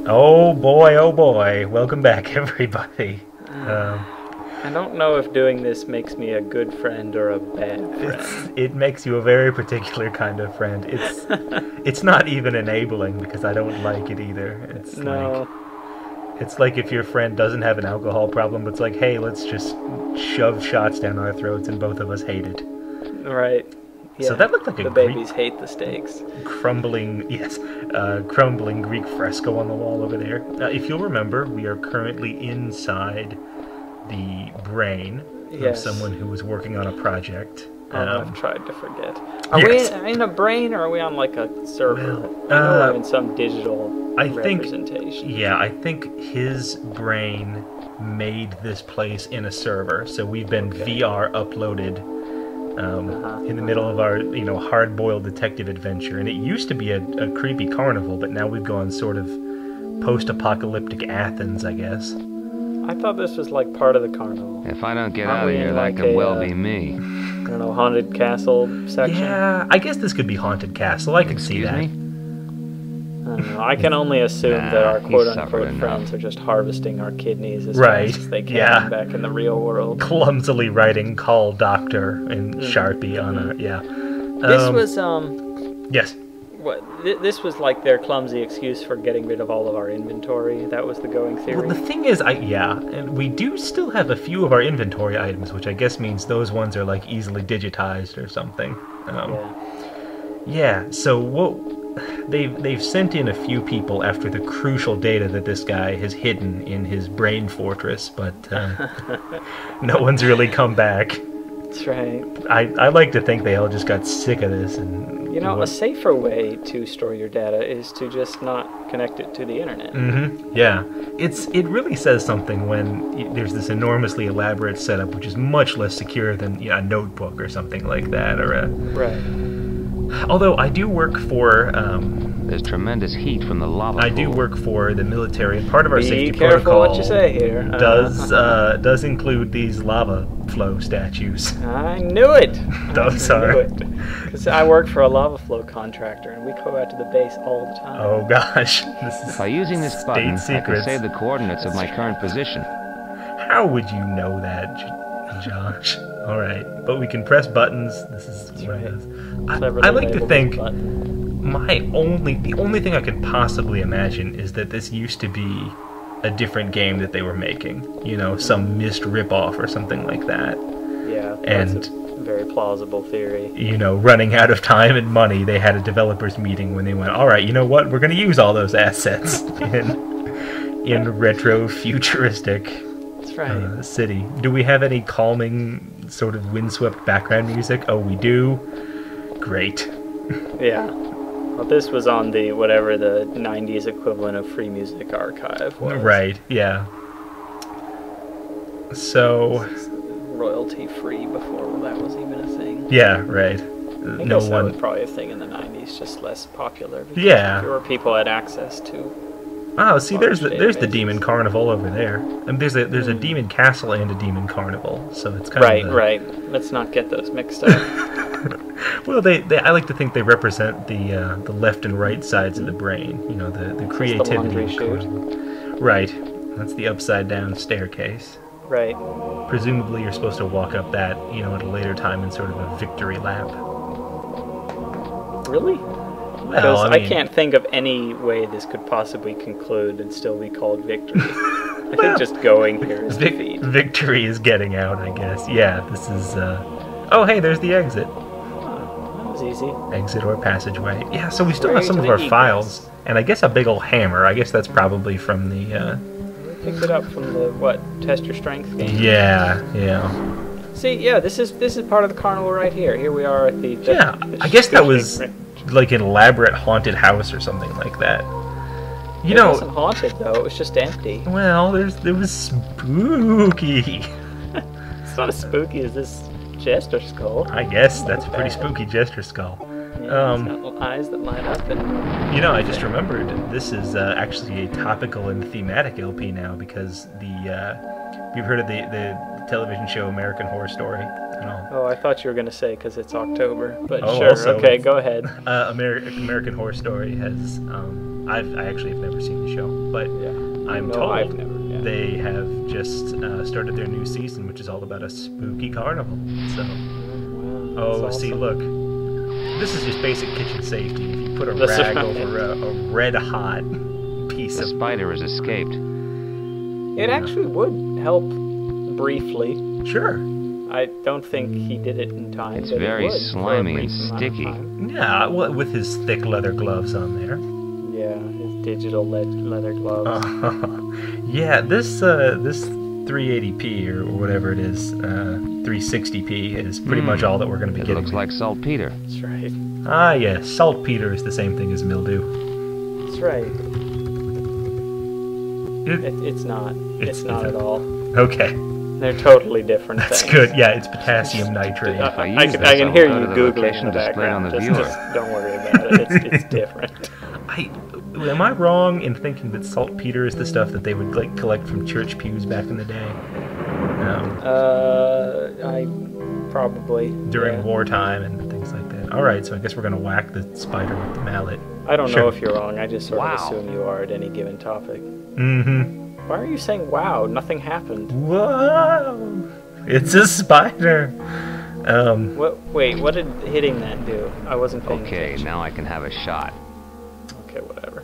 Oh boy, welcome back everybody. I don't know if doing this makes me a good friend or a bad friend. It makes you a very particular kind of friend. It's not even enabling because I don't like it either. It's like if your friend doesn't have an alcohol problem, but it's like, hey, let's just shove shots down our throats and both of us hate it. Right. Yeah. So that looked like the babies hate the steaks. Crumbling Greek fresco on the wall over there. If you'll remember, we are currently inside the brain of someone who was working on a project. I've tried to forget. Are we in a brain, or are we on like a server? I know we're in some digital representation. I think his brain made this place in a server, so we've been VR uploaded in the middle of our hard-boiled detective adventure. And it used to be a creepy carnival, but now we've gone sort of post-apocalyptic Athens, I guess. I thought this was like part of the carnival. If I don't get out of here, that could well be me. I don't know, haunted castle section? Yeah, I guess this could be haunted castle. I can see that. I don't know. I can only assume that our quote-unquote friends are just harvesting our kidneys as fast as they can back in the real world. Clumsily writing "call doctor" in Sharpie on a This was yes. This was like their clumsy excuse for getting rid of all of our inventory. That was the going theory. Well, the thing is, and we do still have a few of our inventory items, which I guess means those ones are like easily digitized or something. So they've sent in a few people after the crucial data that this guy has hidden in his brain fortress, but no one's really come back. That's right. I like to think they all just got sick of this and. A safer way to store your data is to just not connect it to the internet. Mm-hmm. Yeah. It really says something when there's this enormously elaborate setup, which is much less secure than a notebook or something like that, or a. Right. Although I do work for. There's tremendous heat from the lava. I do work for the military, and part of our safety protocol. Be careful what you say here. Does include these lava flow statues. I knew it. Those are. Because I work for a lava flow contractor, and we go out to the base all the time. Oh gosh, this is by using this button, I can save the coordinates of my current position. How would you know that, Josh? All right, but we can press buttons. This is one of those. I like to think the only thing I could possibly imagine is that this used to be a different game that they were making. Some missed ripoff or something like that. Yeah, and that's a very plausible theory. Running out of time and money, they had a developers meeting when they went, all right, you know what? We're going to use all those assets in retro futuristic. Right. City. Do we have any calming sort of windswept background music? Oh, we do. Great. Yeah. Well, this was on the whatever the 90s equivalent of Free Music Archive was. Right. Yeah. So. Royalty free before that was even a thing. Yeah. Right. I guess that was probably a thing in the 90s, just less popular. Yeah. Fewer people had access to. Oh, see, there's the Demon Carnival over there. And there's a Demon Castle and a Demon Carnival, so it's kind of right. Let's not get those mixed up. Well, I like to think they represent the left and right sides of the brain. The creativity. That's the laundry chute. Right. That's the upside down staircase. Right. Presumably, you're supposed to walk up that, at a later time in sort of a victory lap. Really? Well, I can't think of any way this could possibly conclude and still be called victory. I think just going here is defeat. Victory is getting out, I guess. Yeah, this is... Oh, hey, there's the exit. Oh, that was easy. Exit or passageway. Yeah, so we still have some of our files. And I guess a big old hammer. I guess that's probably from the... We picked it up from the, Test Your Strength game? Yeah. See, yeah, this is part of the carnival right here. Here we are at the I guess that was... like an elaborate haunted house or something like that. It wasn't haunted though; it was just empty. Well, it was spooky. It's not as spooky as this jester skull. I guess that's a pretty spooky jester skull. Yeah, it's got little eyes that light up and. I just remembered this is actually a topical and thematic LP now because we've heard of the television show American Horror Story. Oh, I thought you were going to say because it's October, but sure, okay, go ahead. American Horror Story has I actually have never seen the show, but I'm told they have just started their new season, which is all about a spooky carnival. So, see, look, this is just basic kitchen safety. If you put a rag over a red-hot piece of... The spider has escaped. It actually would help briefly. Sure. I don't think he did it in time. It's very slimy and sticky. Yeah, well, with his thick leather gloves on there. Yeah, his digital leather gloves. Yeah, this 380p or whatever it is, 360p is pretty much all that we're going to be getting. It looks like saltpeter. That's right. Ah, yes, saltpeter is the same thing as mildew. That's right. It's not. It's not at all. Okay. They're totally different That's things. good. Yeah, it's potassium nitrate. I can hear you Googling in the background. Just don't worry about it. It's different. Am I wrong in thinking that saltpeter is the stuff that they would like collect from church pews back in the day? I probably during wartime and things like that. All right, so I guess we're gonna whack the spider with the mallet. I don't know if you're wrong. I just sort of assume you are at any given topic. Mm-hmm. Why are you saying wow? Nothing happened. Whoa! It's a spider. Wait, what did hitting that do? I wasn't paying attention. Okay, now I can have a shot. Okay, whatever.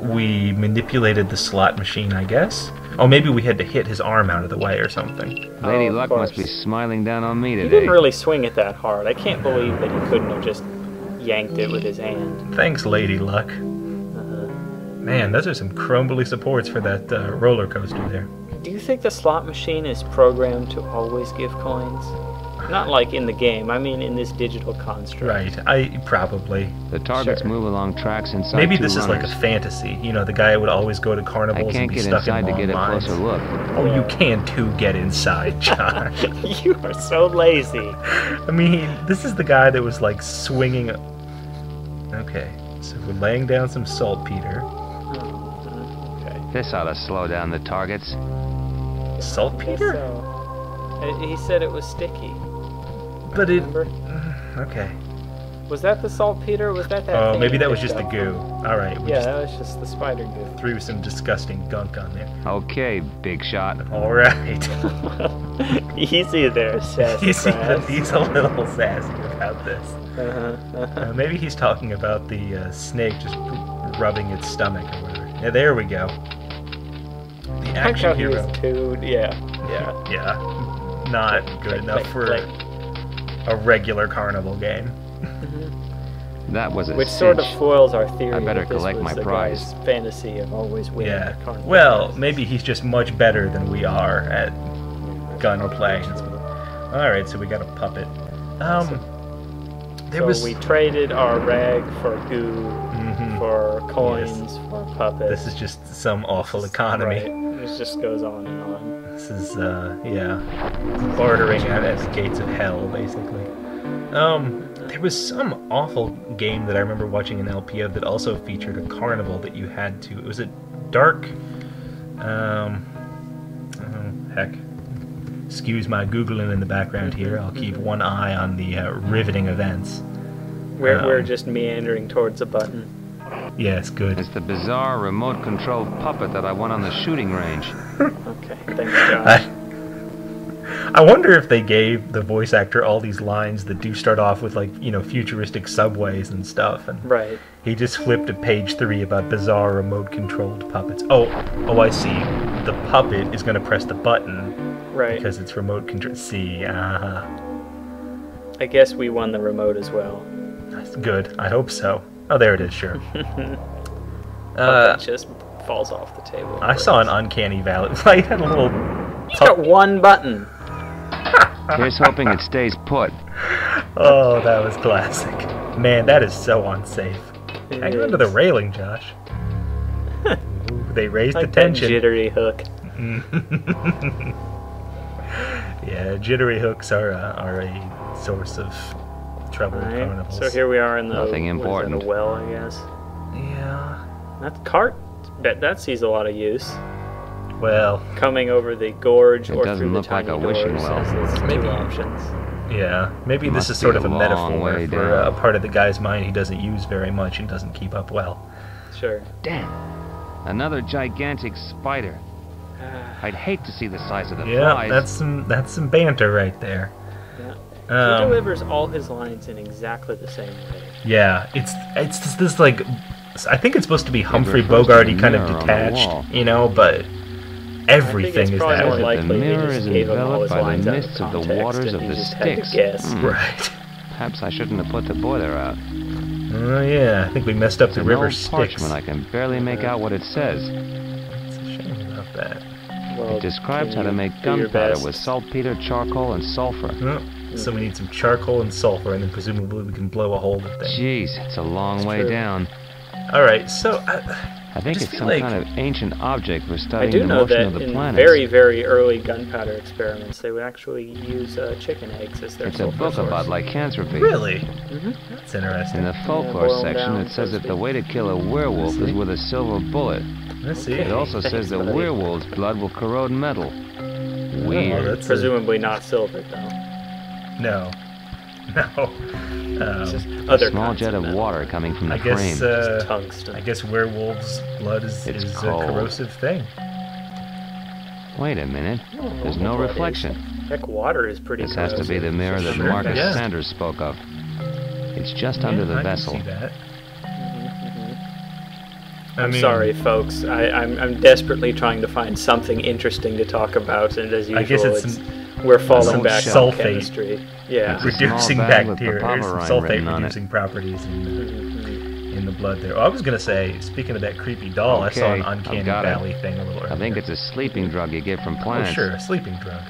We manipulated the slot machine, I guess. Oh, maybe we had to hit his arm out of the way or something. Lady Luck must be smiling down on me today. He didn't really swing it that hard. I can't believe that he couldn't have just yanked it with his hand. Thanks, Lady Luck. Man, those are some crumbly supports for that roller coaster there. Do you think the slot machine is programmed to always give coins? Not like in the game, I mean in this digital construct. Right, probably. The targets move along tracks inside. Maybe this is like a fantasy. You know, the guy would always go to carnivals and be stuck in long lines. I can't get inside to get a closer look. Oh, you can too get inside, John. You are so lazy. I mean, this is the guy that was like swinging... Okay, so we're laying down some saltpeter. This ought to slow down the targets. Saltpeter? So. He said it was sticky. But remember? Okay. Was that the saltpeter? Was that thing? Oh, maybe that was just the goo. All right. That was just the spider goo. Threw some disgusting gunk on there. Okay, big shot. All right. Easy there, sassy. He's a little sassy about this. Maybe he's talking about the snake just rubbing its stomach or whatever. Yeah, there we go. The action hero. Yeah. Not good enough for a regular carnival game. That was a Which sort of foils our theory. I better that this collect was my prize. Guy's fantasy of always winning. Yeah. Carnival Well, prizes. maybe he's just much better than we are at gunplay. All right, so we got a puppet. We traded our rag for goo, for coins, for puppets. This is just some awful economy. Right. It just goes on and on. This is, bartering at the gates of hell, basically. There was some awful game that I remember watching an LP of that also featured a carnival that you had to... It was a dark... heck. Excuse my Googling in the background here. I'll keep one eye on the riveting events. We're just meandering towards a button. Yes, good. It's the bizarre remote-controlled puppet that I won on the shooting range. Okay, thanks, Josh. I wonder if they gave the voice actor all these lines that do start off with, like, you know, futuristic subways and stuff. And right. He just flipped to page 3 about bizarre remote-controlled puppets. Oh, I see. The puppet is going to press the button. Right. Because it's remote control. See, I guess we won the remote as well. That's good. I hope so. Oh, there it is, sure. Puppet just falls off the table. I saw an uncanny valley. I had a little... It's got one button. Here's hoping it stays put. Oh, that was classic. Man, that is so unsafe. Hang on to the railing, Josh. Ooh, they raised the tension. That jittery hook. Yeah, jittery hooks are a source of trouble in carnivals. So here we are in the nothing important. A well, I guess. Yeah. That cart, that sees a lot of use. Well, coming over the gorge or through the look tiny like a wishing well. It's two options. Yeah, maybe this is sort of a metaphor for a part of the guy's mind he doesn't use very much and doesn't keep up well. Sure. Damn. Another gigantic spider. I'd hate to see the size of the flies. Yeah, that's some banter right there. Yeah. He delivers all his lines in exactly the same way. Yeah, it's just this, like, I think it's supposed to be Humphrey Bogarty kind of detached, you know, but everything is that way. The mirror is enveloped by the mists of the waters of the Styx. Right. Perhaps I shouldn't have put the boiler out. Oh yeah, I think we messed up the river Styx. Parchment. I can barely make out what it says. It's a shame about that. Well, it describes how to make gunpowder with saltpeter, charcoal, and sulfur. Oh, so we need some charcoal and sulfur, and then presumably we can blow a hole in the thing. Jeez, it's a long way down. Alright, so I think it's some kind of ancient object for I studying do the know motion that of the in planets. very, very early gunpowder experiments, they would actually use chicken eggs as their It's a book source. about lycanthropy. Really? Mm-hmm. That's interesting. In the folklore section, it says that the way to kill a werewolf is with a silver bullet. Let's see. It also says that werewolves' blood will corrode metal. Weird. That's presumably not silver, though. No. Just A small jet of water coming from the frame. Tungsten. I guess werewolves' blood is a corrosive thing. Wait a minute. There's no reflection. Heck, water is pretty This has to be the mirror that Marcus Sanders spoke of. It's just under the vessel. I can see that. I'm sorry, folks. I'm desperately trying to find something interesting to talk about, and as usual, I guess we're falling back sulfate. on chemistry. Yeah, reducing bacteria, sulfate-reducing properties in the blood there. Oh, I was gonna say, speaking of that creepy doll, I saw an Uncanny Valley thing a little earlier. I think it's a sleeping drug you get from plants. Oh, sure, a sleeping drug.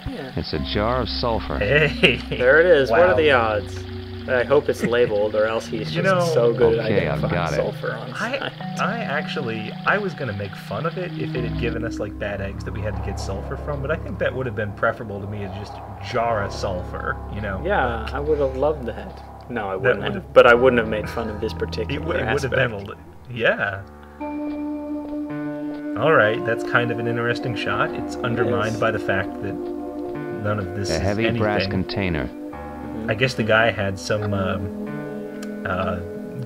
Yeah. It's a jar of sulfur. Hey, there it is. Wow. What are the odds? I hope it's labeled, or else he's just so good at identifying sulfur on site. I was going to make fun of it if it had given us, like, bad eggs that we had to get sulfur from, but I think that would have been preferable to me to just jar of sulfur, you know? Yeah, I would have loved that. No, I wouldn't have, but I wouldn't have made fun of this particular aspect. It would have been, yeah. Alright, that's kind of an interesting shot. It's undermined by the fact that none of this is anything. A heavy brass container. I guess the guy had some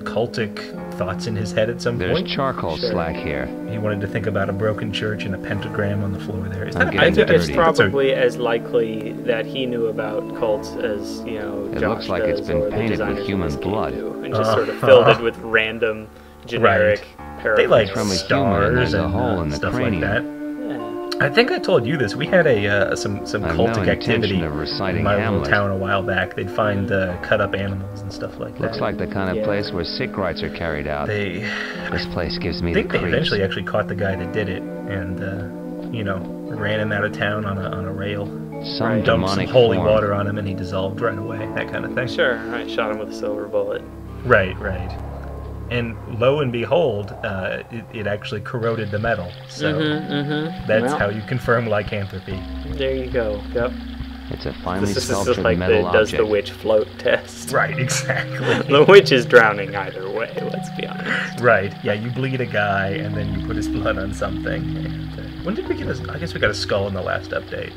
cultic thoughts in his head at some point. There's charcoal slack here. He wanted to think about a broken church and a pentagram on the floor there. I think it's probably as likely that he knew about cults as, you know, Josh looks like it's been painted with human blood. And just sort of filled it with random, generic paraphernalia. They like from stars and a hole in the stuff cranium. like that. I think I told you this. We had some cultic activity in my little town a while back. They'd find cut up animals and stuff like that. Looks like the kind of place where sick rites are carried out. This place gives me the creeps. I think they eventually actually caught the guy that did it and, you know, ran him out of town on a rail. Dumped some holy water on him and he dissolved right away. That kind of thing. Sure. I shot him with a silver bullet. Right. And lo and behold, it actually corroded the metal. So that's how you confirm lycanthropy. There you go. Yep. It's a finely sculptured just like metal object. Does the witch float test? Right, exactly. The witch is drowning either way. Let's be honest. Right. Yeah, you bleed a guy and then you put his blood on something. And, when did we get I guess we got a skull in the last update.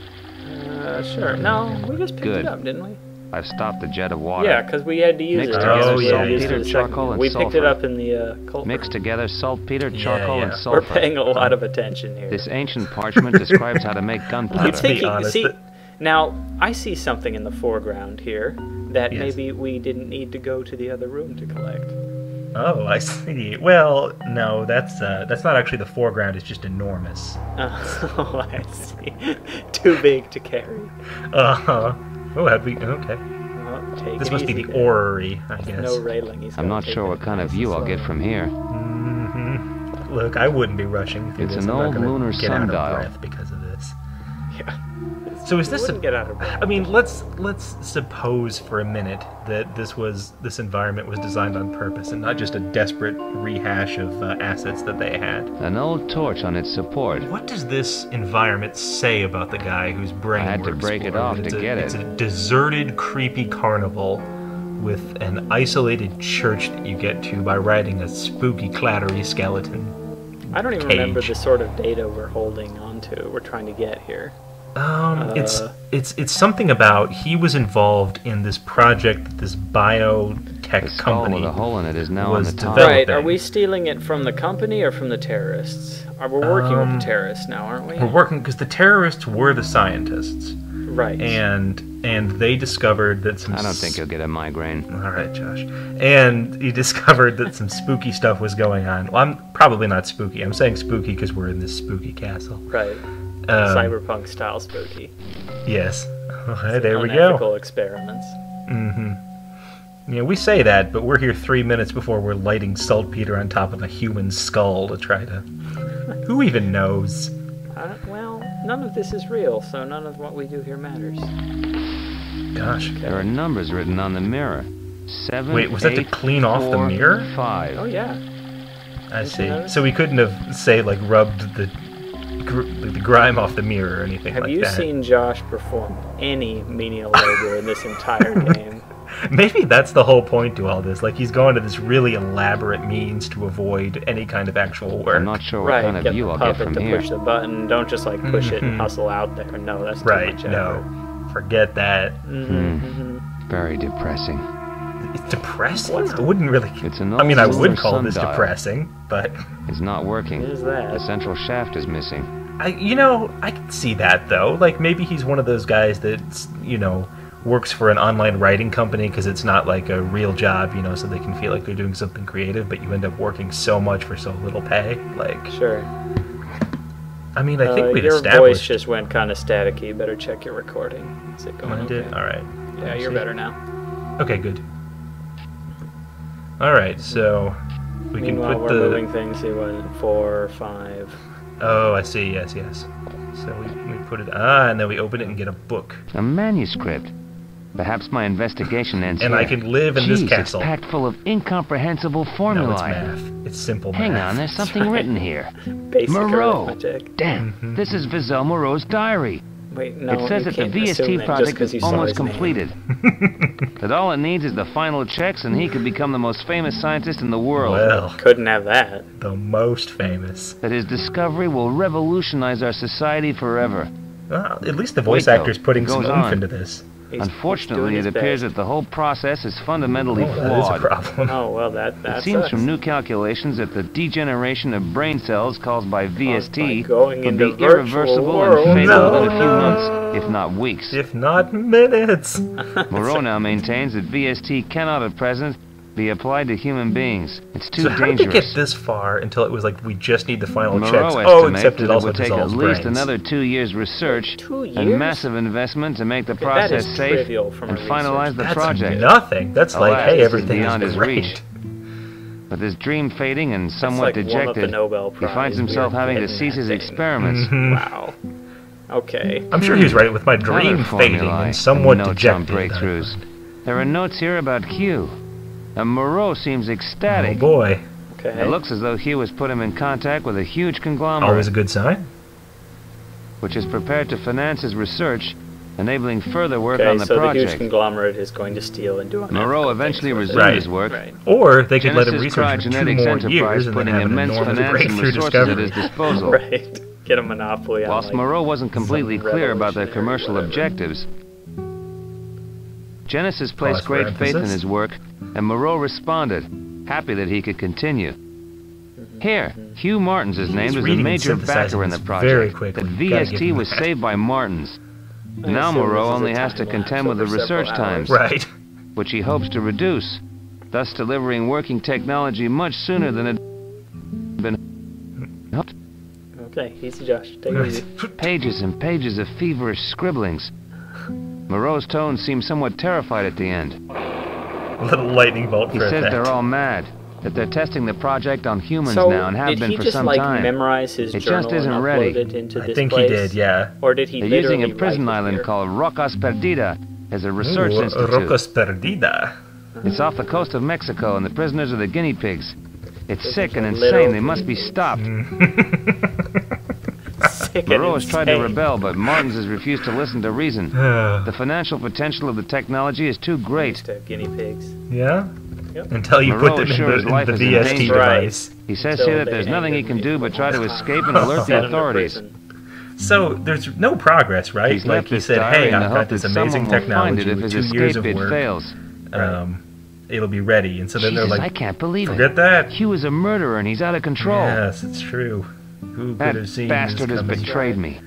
Sure. No, we just picked it up, didn't we? I've stopped the jet of water. Yeah, because we had to use it. Saltpeter, charcoal, and we sulfur. picked it up in the cult. Mixed together saltpeter, charcoal, and sulfur. We're paying a lot of attention here. This ancient parchment describes how to make gunpowder. Let's be honest. Now, I see something in the foreground here that maybe we didn't need to go to the other room to collect. Oh, I see. Well, no, that's not actually the foreground. It's just enormous. Oh, I see. Too big to carry. Oh, okay. Well, this must be the orrery, I guess. No railing. I'm not sure what kind of view I'll get from here. Look, I wouldn't be rushing through this. It's an old lunar sundial. Get out of breath because of this. Yeah. So is this? Get out of breath. I mean, let's suppose for a minute that this environment was designed on purpose and not just a desperate rehash of assets that they had. An old torch on its support. What does this environment say about the guy whose brain I had to break it off to get it. It's a deserted, creepy carnival with an isolated church that you get to by riding a spooky, clattery skeleton. I don't even remember the sort of data we're holding onto. We're trying to get here. It's something about he was involved in this project that this biotech tech The skull company with a hole in it is now was on the top. developing. Right, are we stealing it from the company or from the terrorists? We're working with the terrorists now, aren't we? We're working because the terrorists were the scientists. Right. And they discovered that some... I don't think you'll get a migraine. All right, Josh. And he discovered that some spooky stuff was going on. Well, I'm probably not spooky. I'm saying spooky because we're in this spooky castle. Right. Cyberpunk style spooky. Yes. Okay, there we go. Unethical experiments. Mm-hmm. Yeah, we say that, but we're here 3 minutes before we're lighting saltpeter on top of a human skull to try to... Who even knows? Well, none of this is real, so none of what we do here matters. Gosh. There are numbers written on the mirror. 7, Wait, was that to 8, clean off the 4, mirror? 5. Oh, yeah. I see. So we couldn't have, say, like, rubbed the grime off the mirror or anything like that. Have you seen Josh perform any menial labor in this entire game? Maybe that's the whole point to all this. Like, he's going to this really elaborate means to avoid any kind of actual work. I'm not sure what kind of view I'll get from to here. Push the button. Don't just, like, push it and hustle out there. No, that's too right, much effort. no. Forget that. Very depressing. It's depressing? I wouldn't really... It's an I mean, I old would call this sundial. depressing, but... It's not working. What is that? The central shaft is missing. I can see that, though. Like, maybe he's one of those guys that, works for an online writing company because it's not like a real job, so they can feel like they're doing something creative, but you end up working so much for so little pay. Like, sure. I mean, I think we've your established... voice just went kind of staticky. Better check your recording. Is it going okay? All right. Yeah, you're better now. Okay, good. All right, so we can put we're moving things. See what 4, 5. Oh, I see. Yes. So we put it and then we open it and get a book. A manuscript. Perhaps my investigation ends and here. I can live in this castle. It's packed full of incomprehensible formulae. No, it's math. It's simple math. Hang on, there's something written here. Basic Moreau. arithmetic. Damn, this is Vizel Moreau's diary. Wait, no, it says that the VST project is almost completed. That all it needs is the final checks and he could become the most famous scientist in the world. Well, couldn't have that. The most famous. That his discovery will revolutionize our society forever. Well, at least the voice actor's putting some oomph into this. Unfortunately, it appears that the whole process is fundamentally flawed. That is a problem. Oh, well, that It seems from new calculations that the degeneration of brain cells caused by VST would be irreversible and fatal in a few months, if not weeks. If not minutes. Moreau now maintains that VST cannot at present be applied to human beings. It's too so dangerous. How did they get this far until it was like, we just need the final checks? Moreau except it also would take at dissolves least brains. another 2 years research 2 years? and massive investment to make the process safe and finalize the project. That's nothing. That's like, hey, everything beyond is his great. reach. With his dream fading and somewhat like dejected, he finds himself having to cease his experiments. Wow. Okay. I'm sure he was right with my dream fading and somewhat dejected. Breakthroughs. There are notes here about Hugh. And Moreau seems ecstatic. Oh boy. Okay. It looks as though Hugh has put him in contact with a huge conglomerate. Always a good sign. Which is prepared to finance his research, enabling further work on the project. The huge conglomerate is going to steal and do Moreau eventually resumed his work. Right. Or they could let him Genesis research for 2 Cryogenics more Enterprise years and then putting have an immense enormous finance and breakthrough resources discovery. at his disposal. Right. Get a monopoly on Whilst Moreau wasn't completely clear about their commercial objectives, Genesis placed great faith in his work, and Moreau responded, happy that he could continue. Here, Hugh Martins is named as a major backer in the project. That VST was saved by Martins. Now Moreau only has to contend with the research times, which he hopes to reduce, thus delivering working technology much sooner than it had been hoped. Okay, easy, Josh. Take it easy. Pages and pages of feverish scribblings. Moreau's tone seemed somewhat terrified at the end. A little lightning bolt for He says effect. they're all mad, that they're testing the project on humans now and have been for some time. Did he just, like, memorize his it journal just isn't and ready. upload it into this I think place? he did, yeah. Or did he They're using a literally prison write it island here? called Rocas Perdida as a research institute. Rocas Perdida. It's off the coast of Mexico, and the prisoners are the guinea pigs. It's sick and insane. They must be stopped. Moreau has tried to rebel, but Martins has refused to listen to reason. The financial potential of the technology is too great. Guinea pigs. Yeah? Yep. Until you Moreau put them assures in life the is in VST danger. device. He says here that there's nothing he can do but try to escape and alert the authorities. So there's no progress, right? He's like left he this said, diary hey, in the I've hope got this that amazing someone will find technology it if with his 2 years escape of bid work. fails. it'll be ready. And so then they're like, I can't believe forget that. Hugh is a murderer and he's out of control. Yes, it's true. Who could have seen that this bastard has betrayed me.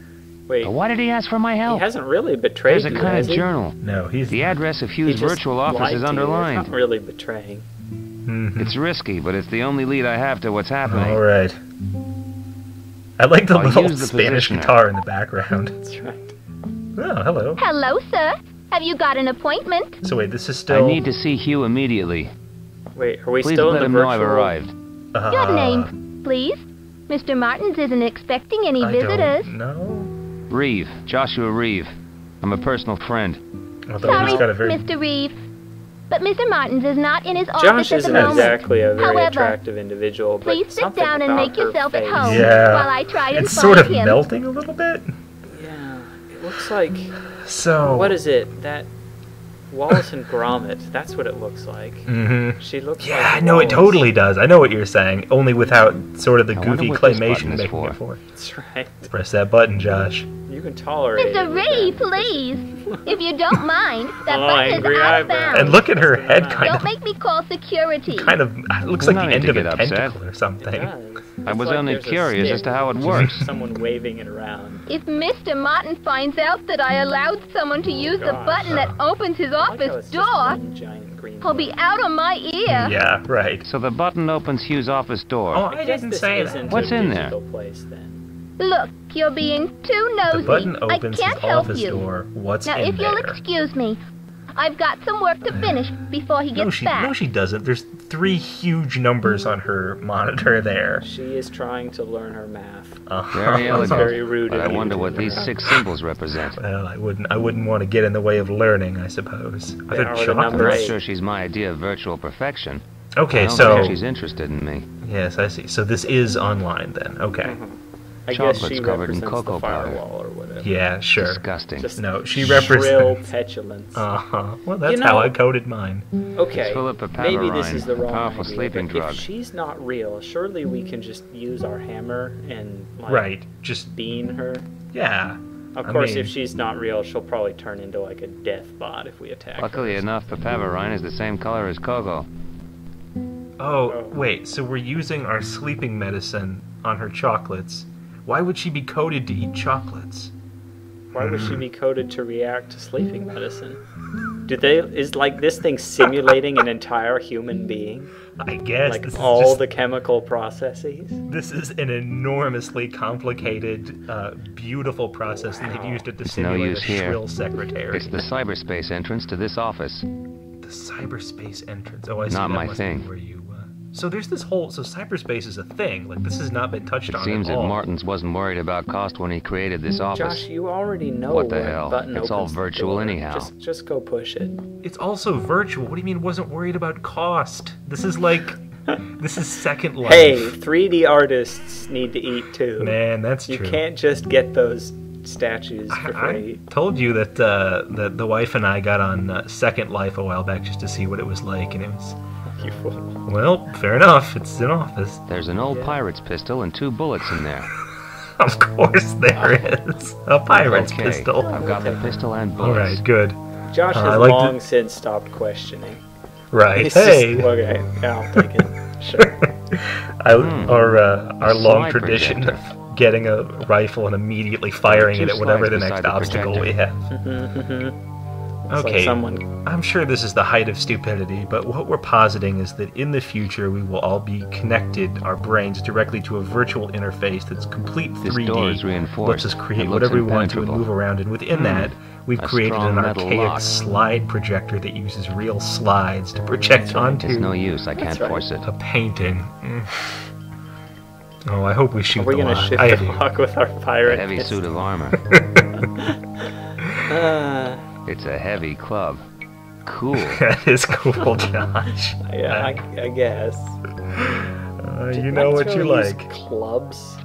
Wait. But why did he ask for my help? He hasn't really betrayed you, There's a kind of journal. No, he's... The address of Hugh's virtual office is underlined. It's not really betraying. It's risky, but it's the only lead I have to what's happening. All right. I like the little Spanish guitar in the background. That's right. Oh, hello. Hello, sir. Have you got an appointment? So wait, this is still... I need to see Hugh immediately. Wait, are we Please still in let the him virtual... know I've arrived. Your name, please. Mr. Martins isn't expecting any visitors. No. Reeve. Joshua Reeve. I'm a personal friend. Sorry, Mr. Reeve. But Mr. Martins is not in his office Josh at the moment. isn't exactly a very However, attractive individual, but please sit down and make yourself at home while I try and find him. It's sort of melting a little bit. Yeah, it looks like... So... What is it? That... Wallace and Gromit. That's what it looks like. Mm-hmm. She looks like Yeah, no, it totally does. I know what you're saying. Only without sort of the goofy claymation making it for. That's right. Press that button, Josh. You can tolerate Mr. Reeve, please. If you don't mind, that button is out of bounds. And look at her head kind Don't of... make me call security. Kind of... It looks like the end of a tentacle or something. It does. I was only curious as to how it works. Someone waving it around. If Mr. Martin finds out that I allowed someone to use the button that opens his office door, he'll be out of my ear. Yeah, right. So the button opens Hugh's office door. Oh, I didn't say that. What's in there? Look, you're being too nosy. The button opens I can't his help office you. door. What's now, in if you'll there? excuse me, I've got some work to finish before he gets back. No, she doesn't. There's 3 huge numbers on her monitor there. She is trying to learn her math. Very elegant. Very rude. But I wonder what these 6 symbols represent. Well, I wouldn't want to get in the way of learning, I suppose. Are they chocolates? I'm not sure she's my idea of virtual perfection. Okay, I don't think she's interested in me. Yes, I see. So this is online then. Okay. I guess Chocolates she covered in represents cocoa the powder. firewall or whatever. Yeah, sure. Disgusting. Just no, she shrill represents petulance. Well, that's how I coded mine. Okay, maybe this is the wrong powerful idea, sleeping but drug. if she's not real, surely we can just use our hammer and like just bean her. Yeah. Of course, if she's not real, she'll probably turn into like a death bot if we attack her. Luckily enough, papaverine is the same color as Coco. Oh, wait, so we're using our sleeping medicine on her chocolates. Why would she be coded to eat chocolates? Why would she be coded to react to sleeping medicine? Is like this thing simulating an entire human being? I guess. Like all the chemical processes? This is an enormously complicated, beautiful process that they've used it to simulate a shrill secretary. It's the cyberspace entrance to this office. The cyberspace entrance. Oh, I see. Not that my must thing. Be where you, so there's this whole... So cyberspace is a thing. Like, this has not been touched on at all. It seems that Martins wasn't worried about cost when he created this office. Josh, you already know what the hell? Button It's all opens virtual the door. anyhow. Just go push it. It's also virtual. What do you mean wasn't worried about cost? This is like... this is Second Life. Hey, 3D artists need to eat too. Man, that's true. You can't just get those statues for free. I told you that that the wife and I got on Second Life a while back just to see what it was like, and it was... You fool. Well, fair enough. It's an office. There's an old pirate's pistol and 2 bullets in there. Of course there is. A pirate's pistol. I've got the pistol and bullets. Alright, good. Josh has long since stopped questioning. Right. He's hey. Just, okay, I'll take it. Sure. Our long tradition of getting a rifle and immediately firing it at whatever the next obstacle we have. Okay, like I'm sure this is the height of stupidity, but what we're positing is that in the future we will all be connected, our brains, directly to a virtual interface that's complete 3D. This door is reinforced. Lets us create whatever we want to and move around, and within that, we've created an archaic slide projector that uses real slides to project onto... It's no use, I can't force it. A painting. Oh, I hope we shoot the lock. Are we going to shoot the lock with our pirate? A heavy suit of armor. It's a heavy club. Cool. That is cool, Josh. Yeah, I guess. You know what you like. Clubs?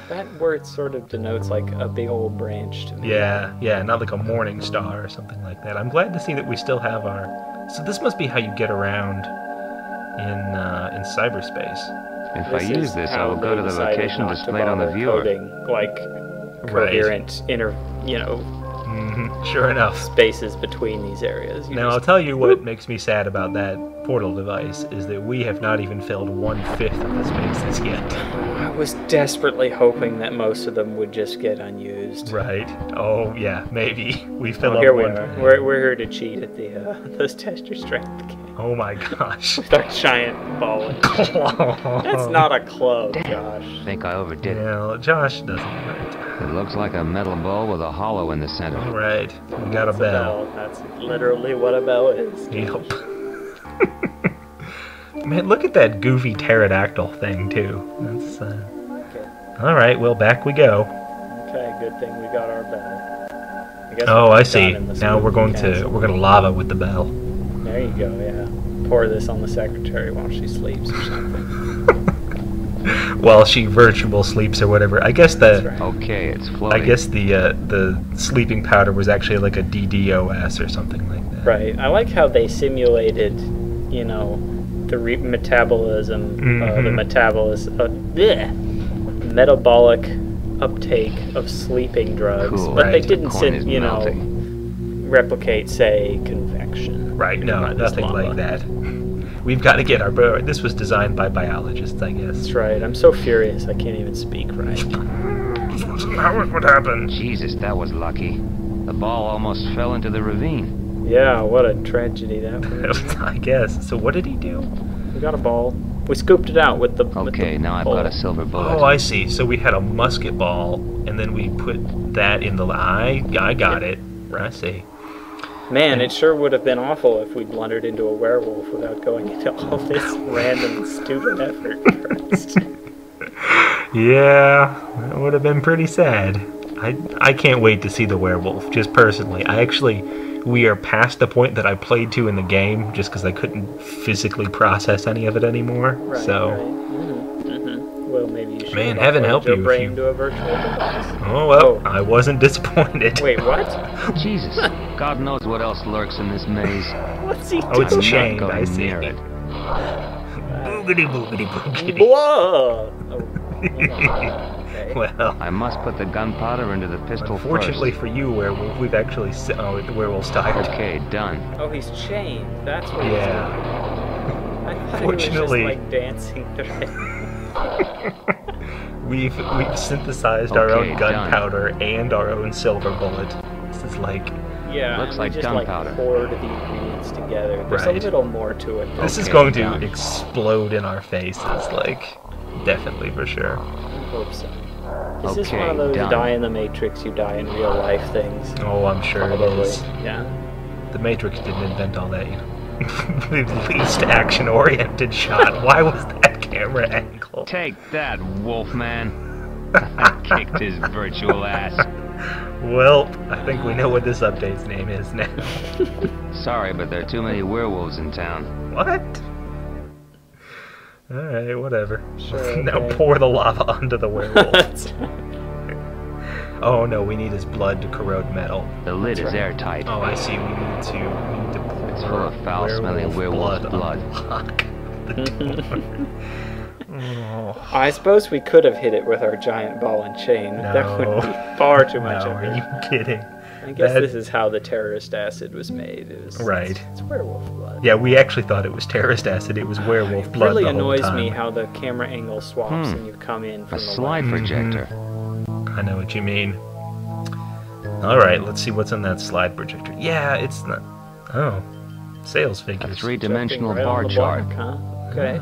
That word sort of denotes like a big old branch to me. Yeah, not like a morning star or something like that. I'm glad to see that we still have our... So this must be how you get around in cyberspace. If I use this, I will go to the location displayed on the viewer. Coding, like coherent, Sure enough. Spaces between these areas. Now, I'll tell you what makes me sad about that portal device is that we have not even filled 1/5 of the spaces yet. I was desperately hoping that most of them would just get unused. Right. Oh, yeah, maybe. We fill up here one. We are. We're here to cheat at the those test your strength game. Oh my gosh. With our giant ball. That's not a club, Josh. I think I overdid it. Yeah, Josh doesn't right. It looks like a metal ball with a hollow in the center. All right, we got a bell. That's literally what a bell is. Yep. Man, look at that goofy pterodactyl thing too. That's okay. All right, well, back we go. Okay, good thing we got our bell. I see. Now we're gonna lava with the bell. There you go. Yeah. Pour this on the secretary while she sleeps or something. While she virtual sleeps or whatever. I guess Right. Okay, it's floating. I guess the sleeping powder was actually like a DDoS or something like that. Right. I like how they simulated, the metabolism, the metabolic uptake of sleeping drugs, cool. But Right. they didn't replicate, say, convection. Right. No, nothing like that. We've got to get our... This was designed by biologists, I guess. That's right. I'm so furious I can't even speak right. How what happened? Jesus, that was lucky. The ball almost fell into the ravine. Yeah, what a tragedy that was. I guess. So what did he do? We got a ball. We scooped it out with the... Okay, now I've got a silver bullet. Oh, I see. So we had a musket ball, and then we put that in the... I got it. I see. Man, it sure would have been awful if we blundered into a werewolf without going into all this random stupid effort first. Yeah, that would have been pretty sad. I can't wait to see the werewolf, just personally. We are past the point that I played to in the game, just because I couldn't physically process any of it anymore. Right, so. Right. Well, maybe you should. Man, heaven help you if you... to a virtual device. Oh, well, I wasn't disappointed. Wait, what? Jesus, God knows what else lurks in this maze. What's he doing? Oh, it's I'm chained, not I going see. near it. Boogity, boogity, boogity. Whoa! Oh, okay. Well, I must put the gunpowder into the pistol unfortunately first. for you, werewolf, we've actually... Oh, the werewolf's tired. Okay, done. Oh, he's chained. That's what Yeah. he's doing. I thought Fortunately... he was just, dancing through. We've synthesized our own gunpowder and our own silver bullet. This is like... Yeah, looks like just gunpowder. poured the ingredients together. There's Right. a little more to it. This is going to explode in our faces, like, definitely for sure. I hope so. Is this Okay, one of those done. die in the Matrix, you die in real life things? Oh, I'm sure it Probably. is. Yeah. The Matrix didn't invent all that, The least action-oriented shot. Why was that camera angle? Take that, wolfman. I kicked his virtual ass. Well, I think we know what this update's name is now. Sorry, but there are too many werewolves in town. What? Alright, whatever. Sure, Now okay. pour the lava onto the werewolf. Oh no, we need his blood to corrode metal. The lid is airtight. Oh, I see. We need to pour It's full of foul-smelling werewolf blood. Unlock the door. Oh. I suppose we could have hit it with our giant ball and chain. No. That would be far too much No, of are it. you kidding? I guess this is how the terrorist acid was made. Right. It's werewolf blood. Yeah, we actually thought it was terrorist acid. It was werewolf blood. It really the whole annoys time. me how the camera angle swaps and you come in from A the slide left. projector. I know what you mean. Alright, let's see what's on that slide projector. Yeah, it's not... Oh. Sales A figures. three-dimensional Jumping right bar on the chart. block, huh? Okay.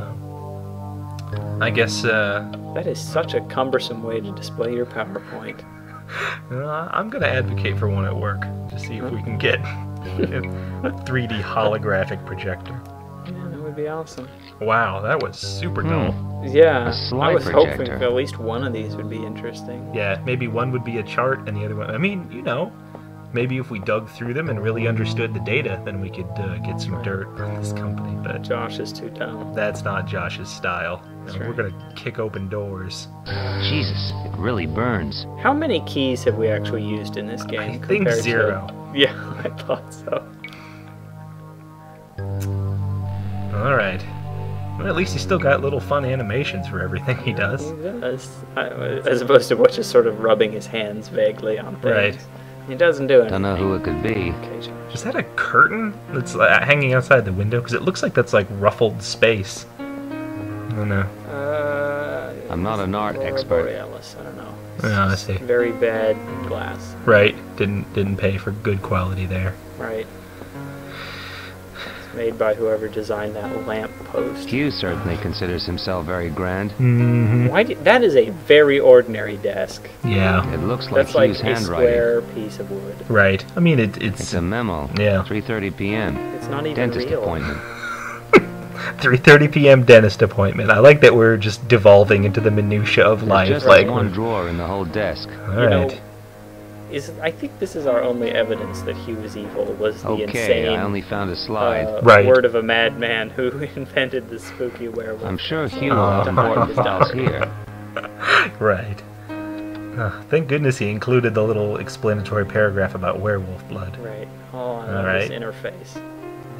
I guess, That is such a cumbersome way to display your PowerPoint. I'm going to advocate for one at work to see if we can get a 3D holographic projector. Yeah, that would be awesome. Wow, that was super dull. Yeah, A slide I was hoping projector. at least one of these would be interesting. Yeah, maybe one would be a chart and the other one... I mean, you know, maybe if we dug through them and really understood the data, then we could get some dirt from this company. But Josh is too dumb. that's not Josh's style. That's We're right. going to kick open doors. Jesus, it really burns. How many keys have we actually used in this game? I think compared to- 0. Yeah, I thought so. Alright. Well, at least he's still got little fun animations for everything he does. He does. As opposed to just sort of rubbing his hands vaguely on things. Right. He doesn't do anything. Don't know who it could be. Okay, Josh. Is that a curtain that's hanging outside the window? Because it looks like that's like ruffled space. I don't know. I'm not an art expert. Borealis, I don't know. Oh, I see. Very bad glass. Right. Didn't pay for good quality there. Right. It's made by whoever designed that lamp post. Hugh certainly considers himself very grand. Mm-hmm. That is a very ordinary desk. Yeah. It looks like Hugh's handwriting. That's like a square piece of wood. Right. I mean, it's a memo. Yeah. 3:30 p.m. It's not even Dentist real. appointment. 3:30 p.m. dentist appointment. I like that we're just devolving into the minutia of life. There's just like one drawer in the whole desk. All right. I think this is our only evidence that he was evil. Was the insane? I only found a slide. Word of a madman who invented the spooky werewolf. I'm sure Hugh will have more details here. Right. Thank goodness he included the little explanatory paragraph about werewolf blood. Right. All right. This interface.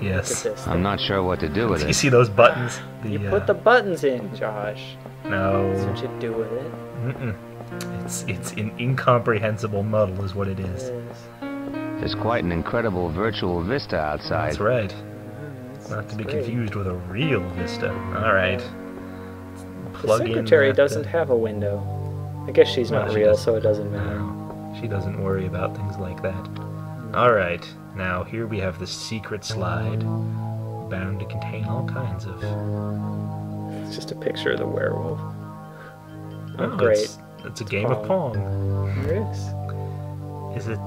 Yes. I'm not sure what to do with it. You see those buttons? You put the buttons in, Josh. No. That's what you do with it. Mm-mm. It's an incomprehensible muddle is what it is. There's quite an incredible virtual vista outside. That's right. Not to be confused with a real vista. All right. The secretary doesn't have a window. I guess she's not real, so it doesn't matter. No, she doesn't worry about things like that. All right. Now, here we have the secret slide, bound to contain all kinds of... It's just a picture of the werewolf. Oh, great. It's a game of Pong. There is. Is it,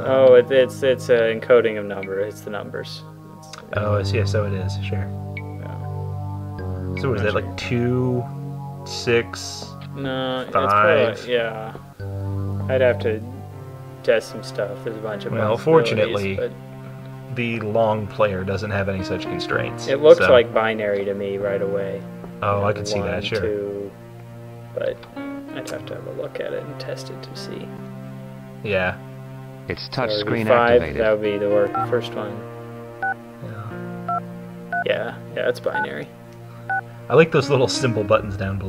oh, it's an encoding of numbers. It's the numbers. Oh, yeah, so it is, sure. Yeah. So what is that, like 2, 6, no, 5? It's yeah. I'd have to test some stuff. There's a bunch of fortunately, the long player doesn't have any such constraints. It looks like binary to me right away. Oh, I can see that, sure. 2, but I'd have to have a look at it and test it to see. Yeah. It's touchscreen 5, activated. That would be the first one. Yeah, it's binary. I like those little symbol buttons down below.